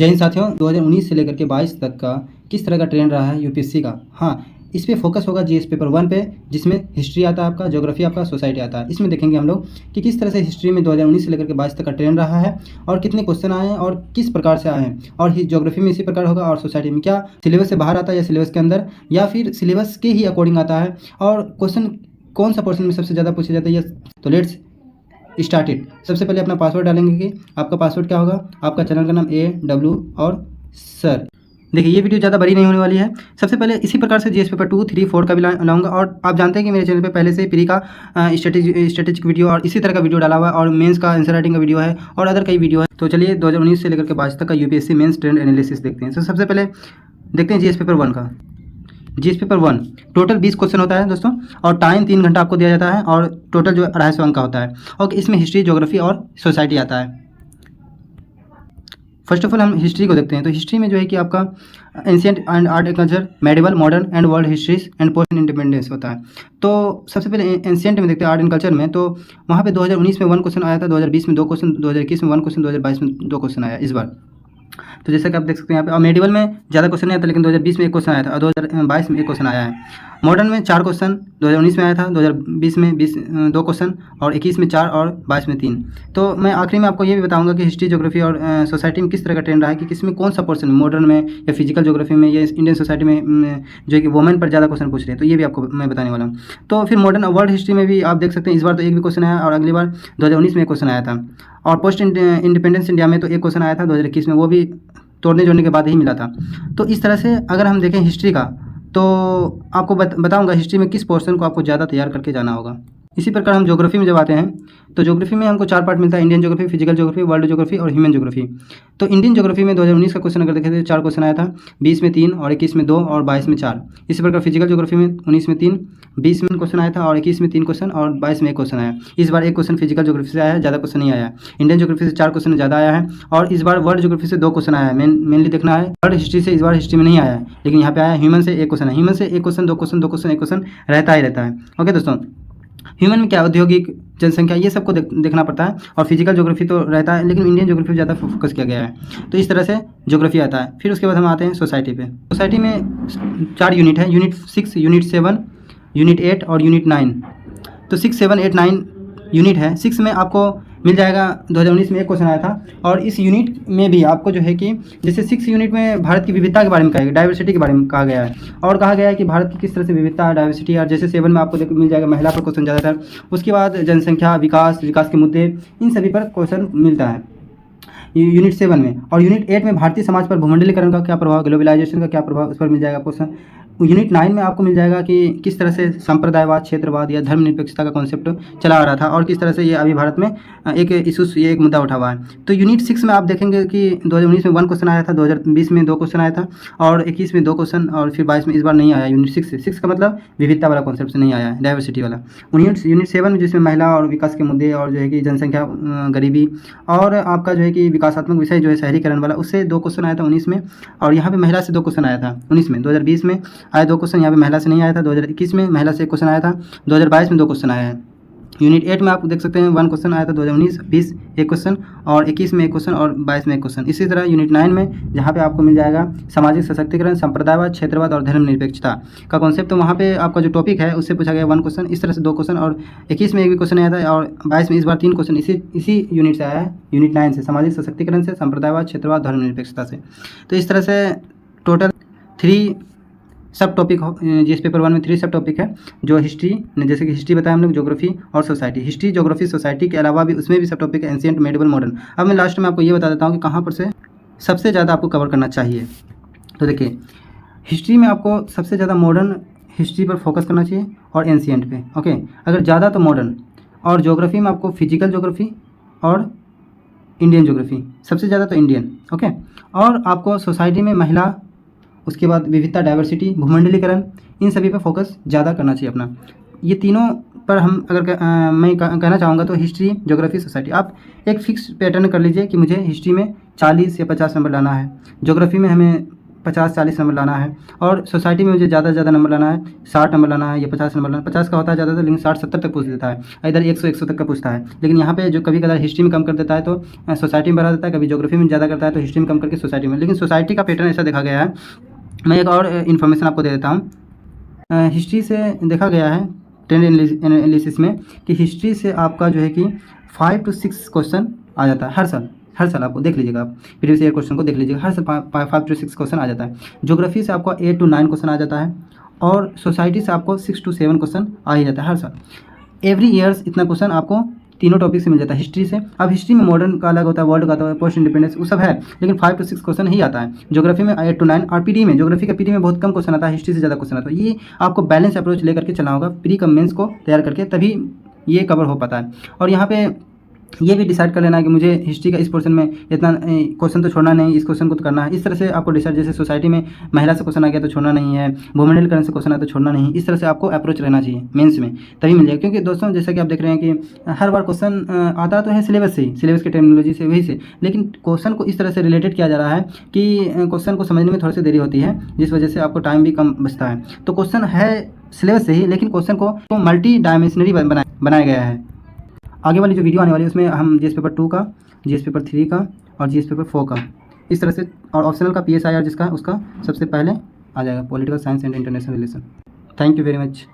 जय हिंद साथियों, 2019 से लेकर के 22 तक का किस तरह का ट्रेंड रहा है यूपीएससी का। हाँ, इस पे फोकस होगा जीएस पेपर 1 पे, जिसमें हिस्ट्री आता है आपका, ज्योग्राफी आपका, सोसाइटी आता है। इसमें देखेंगे हम लोग कि किस तरह से हिस्ट्री में 2019 से लेकर के 22 तक का ट्रेंड रहा है और कितने क्वेश्चन आए हैं और किस प्रकार से आए हैं। और ज्योग्राफी में इसी प्रकार होगा और सोसाइटी में क्या सिलेबस से बाहर आता है या सिलेबस के अंदर या फिर सिलेबस के ही अकॉर्डिंग आता है और क्वेश्चन कौन सा पोर्शन में सबसे ज़्यादा पूछा जाता है। तो लेट्स स्टार्टेड। सबसे पहले अपना पासवर्ड डालेंगे कि आपका पासवर्ड क्या होगा, आपका चैनल का नाम AW और सर। देखिए ये वीडियो ज़्यादा बड़ी नहीं होने वाली है। सबसे पहले इसी प्रकार से जीएस पेपर 2, 3, 4 का भी लाऊंगा। और आप जानते हैं कि मेरे चैनल पे पहले से प्री का स्ट्रेटेजिक वीडियो और इसी तरह का वीडियो डाला हुआ है और मेंस का आंसर राइटिंग का वीडियो है और अदर कई वीडियो है। तो चलिए 2019 से लेकर के 22 तक का यूपीएससी मेंस ट्रेंड एनालिसिस देखते हैं। तो सबसे पहले देखते हैं जीएस पेपर 1 का। जीएस पेपर 1 टोटल 20 क्वेश्चन होता है दोस्तों और टाइम 3 घंटा आपको दिया जाता है और टोटल जो 250 अंक का होता है। और इसमें हिस्ट्री, ज्योग्राफी और सोसाइटी आता है। फर्स्ट ऑफ ऑल हम हिस्ट्री को देखते हैं। तो हिस्ट्री में जो है कि आपका ancient and art and culture, medieval, modern and world histories and post independence होता है। तो सबसे पहले एंशिएंट में देखते हैं, आर्ट एंड कल्चर में। तो वहाँ पे 2019 में 1 क्वेश्चन आया था, 2020 में 2 क्वेश्चन, 2021 में 1 क्वेश्चन, 2022 में 2 क्वेश्चन आया इस बार। तो जैसा कि आप देख सकते हैं यहाँ पे। और मेडिवल में ज़्यादा क्वेश्चन नहीं आता, लेकिन 2020 में 1 क्वेश्चन आया था और 2022 में 1 क्वेश्चन आया है। मॉडर्न में 4 क्वेश्चन 2019 में आया था, 2020 में 2 क्वेश्चन और 21 में 4 और 22 में 3। तो मैं आखिरी में आपको ये भी बताऊंगा कि हिस्ट्री, ज्योग्राफी और सोसाइटी में किस तरह का ट्रेंड रहा है कि किसमें कौन सा पोर्शन, मॉडर्न में या फिजिकल ज्योग्राफी में या इंडियन सोसाइटी में जो है कि वुमेन पर ज़्यादा क्वेश्चन पूछ रहे हैं। तो ये भी आपको मैं बताने वाला हूँ। तो फिर मॉडर्न वर्ल्ड हिस्ट्री में भी आप देख सकते हैं इस बार तो एक भी क्वेश्चन आया और अगली बार 2019 में 1 क्वेश्चन आया था। और पोस्ट इंडिपेंडेंस इंडिया में तो 1 क्वेश्चन आया था 2021 में, वो भी तोड़ने जोड़ने के बाद ही मिला था। तो इस तरह से अगर हम देखें हिस्ट्री का, तो आपको बताऊंगा हिस्ट्री में किस पोर्शन को आपको ज़्यादा तैयार करके जाना होगा। इसी प्रकार हम ज्योग्राफी में जब आते हैं तो ज्योग्राफी में हमको 4 पार्ट मिलता है, Indian geography, physical geography, world geography और ह्यूमन ज्योग्राफी। तो इंडियन ज्योग्राफी में 2019 का क्वेश्चन अगर देखें तो 4 क्वेश्चन आया था, 20 में 3 और 21 में 2 और 22 में 4। इसी प्रकार फिजिकल ज्योग्राफी में 19 में 3, 20 में क्वेश्चन आया था और 21 में 3 क्वेश्चन और 22 में 1 क्वेश्चन आया। इस बार 1 क्वेश्चन फिजिकल ज्योग्राफी से आया है, ज़्यादा क्वेश्चन नहीं आया है। इंडियन ज्योग्राफी से 4 क्वेश्चन ज़्यादा आया है और इस बार वर्ल्ड ज्योग्राफी से 2 क्वेश्चन आया है। मेनली देखना है वर्ल्ड हिस्ट्री से, इस बार हिस्ट्री में नहीं आया है, लेकिन यहाँ पे आया ह्यूमन से 1 क्वेश्चन है। ह्यूमन से 1 क्वेश्चन, 2 क्वेश्चन, 2 क्वेश्चन, 1 क्वेश्चन रहता ही रहता है। ओके दोस्तों, ह्यूमन में क्या औद्योगिक जनसंख्या, ये सबको देखना पड़ता है। और फिजिकल ज्योग्राफी तो रहता है, लेकिन इंडियन ज्योग्राफी ज़्यादा फोकस किया गया है। तो इस तरह से ज्योग्राफी आता है। फिर उसके बाद हम आते हैं सोसाइटी पे। सोसाइटी में 4 यूनिट है, यूनिट 6, यूनिट 7, यूनिट 8 और यूनिट 9। तो 6, 7, 8, 9 यूनिट है। 6 में आपको मिल जाएगा, 2019 में 1 क्वेश्चन आया था। और इस यूनिट में भी आपको जो है कि जैसे 6 यूनिट में भारत की विविधता के बारे में कहा गया, डाइवर्सिटी के बारे में कहा गया है और कहा गया है कि भारत की किस तरह से विविधता है, डाइवर्सिटी। और जैसे 7 में आपको मिल जाएगा महिला पर क्वेश्चन ज़्यादातर। उसके बाद जनसंख्या, विकास के मुद्दे, इन सभी पर क्वेश्चन मिलता है यूनिट 7 में। और यूनिट 8 में भारतीय समाज पर भूमंडलीकरण का क्या प्रभाव, ग्लोबलाइजेशन का क्या प्रभाव, उस पर मिल जाएगा क्वेश्चन। यूनिट 9 में आपको मिल जाएगा कि किस तरह से सांप्रदायवाद, क्षेत्रवाद या धर्मनिरपेक्षता का कॉन्सेप्ट चला आ रहा था और किस तरह से ये अभी भारत में एक इशूज, ये एक मुद्दा उठा हुआ है। तो यूनिट 6 में आप देखेंगे कि 2019 में 1 क्वेश्चन आया था, 2020 में 2 क्वेश्चन आया था और 21 में 2 क्वेश्चन और फिर 22 में इस बार नहीं आया यूनिट 6 से। 6 का मतलब विविधता वाला कॉन्सेप्ट से नहीं आया है, डाइवर्सिटी वाला। यूनिट 7 जिसमें महिला और विकास के मुद्दे और जो है कि जनसंख्या, गरीबी और आपका जो है कि विकासात्मक विषय जो है शहरीकरण वाला, उससे 2 क्वेश्चन आया था 19 में। और यहाँ पे महिला से 2 क्वेश्चन आया था 19 में। 2020 में आया 2 क्वेश्चन, यहाँ पे महिला से नहीं आया था। 2021 में महिला से 1 क्वेश्चन आया था, 2022 में 2 क्वेश्चन आया है। यूनिट 8 में आप देख सकते हैं 1 क्वेश्चन आया था, 2019, 20 1 क्वेश्चन और 21 में 1 क्वेश्चन और 22 में 1 क्वेश्चन। इसी तरह यूनिट 9 में जहाँ पे आपको मिल जाएगा सामाजिक सशक्तिकरण, संप्रदायवाद, क्षेत्रवाद और धर्मनिरपेक्षता का कॉन्सेप्ट। तो वहाँ पे आपका जो टॉपिक है उससे पूछा गया 1 क्वेश्चन। इस तरह से 2 क्वेश्चन और 21 में 1 भी क्वेश्चन आया था और 22 में इस बार 3 क्वेश्चन इसी यूनिट से आया है, यूनिट 9 से, सामाजिक सशक्तिकरण से, संप्रदायवाद, क्षेत्रवाद, धर्मनिरपेक्षता से। तो इस तरह से टोटल 3 सब टॉपिक जीएस पेपर 1 में 3 सब टॉपिक है जो हिस्ट्री, जैसे कि हिस्ट्री बताया हम लोग, ज्योग्राफी और सोसाइटी। हिस्ट्री, ज्योग्राफी, सोसाइटी के अलावा भी उसमें भी सब टॉपिक है, एंशिएंट, मेडिवल, मॉडर्न। अब मैं लास्ट में आपको ये बता देता हूँ कि कहाँ पर से सबसे ज़्यादा आपको कवर करना चाहिए। तो देखिए हिस्ट्री में आपको सबसे ज़्यादा मॉडर्न हिस्ट्री पर फोकस करना चाहिए और एंशिएंट पे। ओके, अगर ज़्यादा तो मॉडर्न। और ज्योग्राफी में आपको फिजिकल ज्योग्राफी और इंडियन ज्योग्राफी, सबसे ज़्यादा तो इंडियन। ओके, और आपको सोसाइटी में महिला, उसके बाद विविधता, डाइवर्सिटी, भूमंडलीकरण, इन सभी पर फोकस ज़्यादा करना चाहिए अपना। ये तीनों पर हम अगर मैं कहना चाहूँगा तो हिस्ट्री, ज्योग्राफी, सोसाइटी, आप एक फिक्स पैटर्न कर लीजिए कि मुझे हिस्ट्री में 40 या 50 नंबर लाना है, ज्योग्राफी में हमें 50-40 नंबर लाना है, और सोसाइटी में मुझे ज़्यादा से ज़्यादा नंबर लाना है, 60 नंबर लाना है या 50 नंबर लाना है। 50 का होता है ज़्यादा, लेकिन 60-70 तक पूछ देता है, इधर 100-100 तक का पूछता है। लेकिन यहाँ पे जो कभी कभार हिस्ट्री में कम कर देता है तो सोसाइटी में बढ़ा देता है, कभी ज्योग्राफी में ज़्यादा करता है तो हिस्ट्री में कम करके सोसाइटी में। लेकिन सोसाइटी का पैटर्न ऐसा देखा गया है। मैं एक और इन्फॉर्मेशन आपको दे देता हूँ। हिस्ट्री से देखा गया है ट्रेंड एनालिसिस में कि हिस्ट्री से आपका जो है कि 5 to 6 क्वेश्चन आ जाता है हर साल। हर साल आपको देख लीजिएगा, आप प्रीवियस ईयर क्वेश्चन को देख लीजिएगा, हर साल 5 to 6 क्वेश्चन आ जाता है। ज्योग्राफी से आपको 8 to 9 क्वेश्चन आ जाता है, और सोसाइटी से आपको 6 to 7 क्वेश्चन आ ही जाता है हर साल। एवरी ईयर्स इतना क्वेश्चन आपको तीनों टॉपिक से मिल जाता है हिस्ट्री से। अब हिस्ट्री में मॉडर्न का अलग होता है, वर्ल्ड का होता है, पोस्ट इंडिपेंडेंस, वो सब है, लेकिन 5 to 6 क्वेश्चन ही आता है। ज्योग्राफी में 8 to 9, और पीडी में, ज्योग्राफी का पीडी में बहुत कम क्वेश्चन आता है, हिस्ट्री से ज़्यादा क्वेश्चन आता है। ये आपको बैलेंस अप्रोच लेकर के चलना होगा, प्री कम मेंस को तैयार करके, तभी ये कवर हो पाता है। और यहाँ पे ये भी डिसाइड कर लेना है कि मुझे हिस्ट्री का इस पोर्शन में इतना क्वेश्चन तो छोड़ना नहीं, इस क्वेश्चन को तो करना है। इस तरह से आपको डिसाइड, जैसे सोसाइटी में महिला से क्वेश्चन आ गया तो छोड़ना नहीं है, वुमेनलीकरण से क्वेश्चन आया तो छोड़ना नहीं, इस तरह से आपको अप्रोच रहना चाहिए मेंस में, तभी मिल जाएगा। क्योंकि दोस्तों जैसा कि आप देख रहे हैं कि हर बार क्वेश्चन आता तो है सिलेबस से ही, सिलेबस की टर्मिनोलॉजी से, वही से, लेकिन क्वेश्चन को इस तरह से रिलेटेड किया जा रहा है कि क्वेश्चन को समझने में थोड़ी सी देरी होती है, जिस वजह से आपको टाइम भी कम बचता है। तो क्वेश्चन है सिलेबस से ही, लेकिन क्वेश्चन को मल्टी डायमेंशनरी बनाया गया है। आगे वाली जो वीडियो आने वाली है उसमें हम जीएस पेपर 2 का, जीएस पेपर 3 का और जीएस पेपर 4 का इस तरह से, और ऑप्शनल का PSIR जिसका, उसका सबसे पहले आ जाएगा, political science and international relation. Thank you very much.